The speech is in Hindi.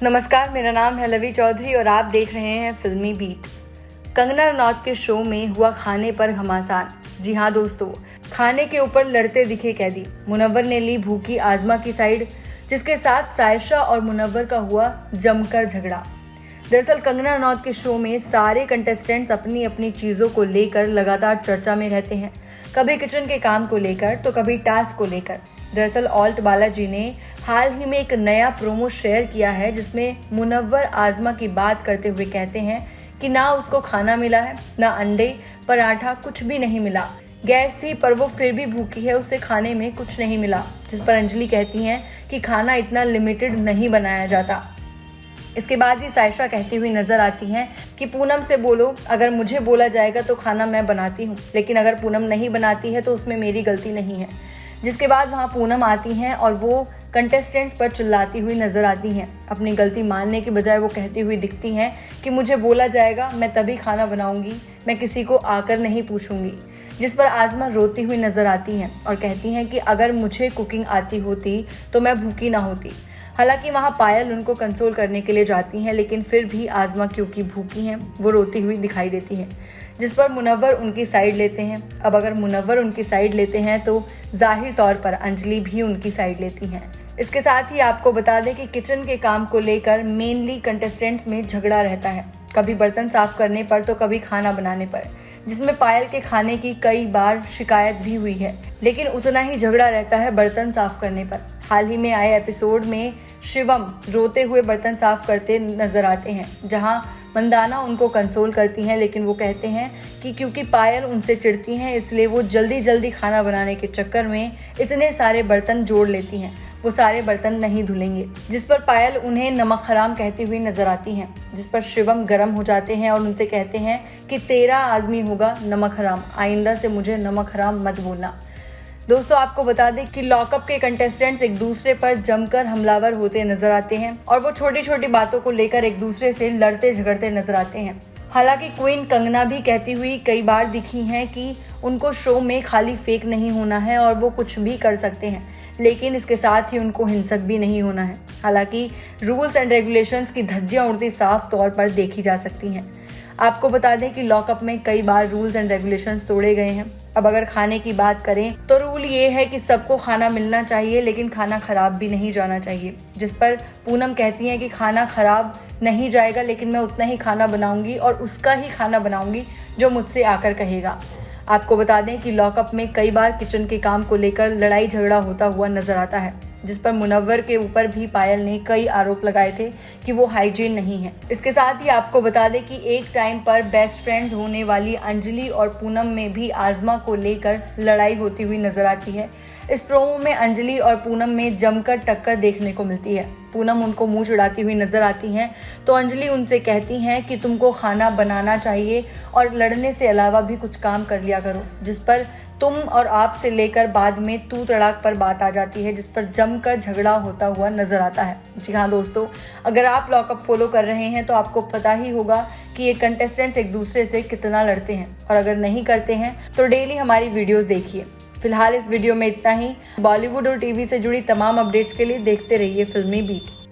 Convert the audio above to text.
नमस्कार, मेरा नाम है लवी चौधरी और आप देख रहे हैं फिल्मी बीट। कंगना रनौत के शो में हुआ खाने पर घमासान। जी हाँ दोस्तों, खाने के ऊपर लड़ते दिखे कैदी। मुनव्वर ने ली भूखी आज़मा की साइड, जिसके साथ सायशा और मुनव्वर का हुआ जमकर झगड़ा। दरअसल कंगना रनौत के शो में सारे कंटेस्टेंट्स अपनी अपनी चीज़ों को लेकर लगातार चर्चा में रहते हैं, कभी किचन के काम को लेकर तो कभी टास्क को लेकर। दरअसल ऑल्ट बालाजी ने हाल ही में एक नया प्रोमो शेयर किया है, जिसमें मुनव्वर आज़मा की बात करते हुए कहते हैं कि ना उसको खाना मिला है, ना अंडे पराठा, कुछ भी नहीं मिला। गैस थी पर वो फिर भी भूखी है, उसे खाने में कुछ नहीं मिला। जिस पर अंजलि कहती हैं कि खाना इतना लिमिटेड नहीं बनाया जाता। इसके बाद ही सायशा कहती हुई नजर आती हैं कि पूनम से बोलो, अगर मुझे बोला जाएगा तो खाना मैं बनाती हूँ, लेकिन अगर पूनम नहीं बनाती है तो उसमें मेरी गलती नहीं है। जिसके बाद वहाँ पूनम आती हैं और वो कंटेस्टेंट्स पर चिल्लाती हुई नजर आती हैं। अपनी गलती मानने के बजाय वो कहती हुई दिखती हैं कि मुझे बोला जाएगा मैं तभी खाना बनाऊंगी, मैं किसी को आकर नहीं पूछूंगी। जिस पर आज़मा रोती हुई नजर आती हैं और कहती हैं कि अगर मुझे कुकिंग आती होती तो मैं भूखी ना होती। हालांकि वहाँ पायल उनको कंसोल करने के लिए जाती हैं, लेकिन फिर भी आज़मा क्योंकि भूखी हैं वो रोती हुई दिखाई देती हैं। जिस पर मुनव्वर उनकी साइड लेते हैं। अब अगर मुनव्वर उनकी साइड लेते हैं तो जाहिर तौर पर अंजलि भी उनकी साइड लेती हैं। इसके साथ ही आपको बता दें कि किचन के काम को लेकर मेनली कंटेस्टेंट्स में झगड़ा रहता है, कभी बर्तन साफ करने पर तो कभी खाना बनाने पर, जिसमें पायल के खाने की कई बार शिकायत भी हुई है, लेकिन उतना ही झगड़ा रहता है बर्तन साफ करने पर। हाल ही में आए एपिसोड में शिवम रोते हुए बर्तन साफ करते नजर आते हैं, जहां मंदाना उनको कंसोल करती हैं, लेकिन वो कहते हैं कि क्योंकि पायल उनसे चिढ़ती हैं इसलिए वो जल्दी जल्दी खाना बनाने के चक्कर में इतने सारे बर्तन जोड़ लेती हैं, वो सारे बर्तन नहीं धुलेंगे। जिस पर पायल उन्हें नमक हराम कहती हुई नजर आती हैं, जिस पर शिवम गर्म हो जाते हैं और उनसे कहते हैं कि तेरा आदमी होगा नमक हराम, आइंदा से मुझे नमक हराम मत बोलना। दोस्तों आपको बता दें कि लॉकअप के कंटेस्टेंट्स एक दूसरे पर जमकर हमलावर होते नजर आते हैं और वो छोटी छोटी बातों को लेकर एक दूसरे से लड़ते झगड़ते नजर आते हैं। हालांकि क्वीन कंगना भी कहती हुई कई बार दिखी हैं कि उनको शो में खाली फेक नहीं होना है और वो कुछ भी कर सकते हैं, लेकिन इसके साथ ही उनको हिंसक भी नहीं होना है। हालांकि रूल्स एंड रेगुलेशंस की धज्जियां उड़ती साफ तौर पर देखी जा सकती हैं। आपको बता दें कि लॉकअप में कई बार रूल्स एंड रेगुलेशंस तोड़े गए हैं। अब अगर खाने की बात करें तो रूल ये है कि सबको खाना मिलना चाहिए, लेकिन खाना खराब भी नहीं जाना चाहिए। जिस पर पूनम कहती हैं कि खाना खराब नहीं जाएगा, लेकिन मैं उतना ही खाना बनाऊंगी और उसका ही खाना बनाऊंगी जो मुझसे आकर कहेगा। आपको बता दें कि लॉकअप में कई बार किचन के काम को लेकर लड़ाई झगड़ा होता हुआ नजर आता है, जिस पर मुनव्वर के ऊपर भी पायल ने कई आरोप लगाए थे कि वो हाइजीन नहीं है। इसके साथ ही आपको बता दें कि एक टाइम पर बेस्ट फ्रेंड्स होने वाली अंजलि और पूनम में भी आज़मा को लेकर लड़ाई होती हुई नजर आती है। इस प्रोमो में अंजलि और पूनम में जमकर टक्कर देखने को मिलती है। पूनम उनको मुंह चिढ़ाती हुई नजर आती हैं तो अंजलि उनसे कहती हैं कि तुमको खाना बनाना चाहिए और लड़ने से अलावा भी कुछ काम कर लिया करो। जिस पर तुम और आप से लेकर बाद में तू तड़ाक पर बात आ जाती है, जिस पर जमकर झगड़ा होता हुआ नजर आता है। जी हाँ दोस्तों, अगर आप लॉकअप फॉलो कर रहे हैं तो आपको पता ही होगा कि ये कंटेस्टेंट्स एक दूसरे से कितना लड़ते हैं, और अगर नहीं करते हैं तो डेली हमारी वीडियोस देखिए। फिलहाल इस वीडियो में इतना ही। बॉलीवुड और टीवी से जुड़ी तमाम अपडेट्स के लिए देखते रहिए फिल्मी बीट।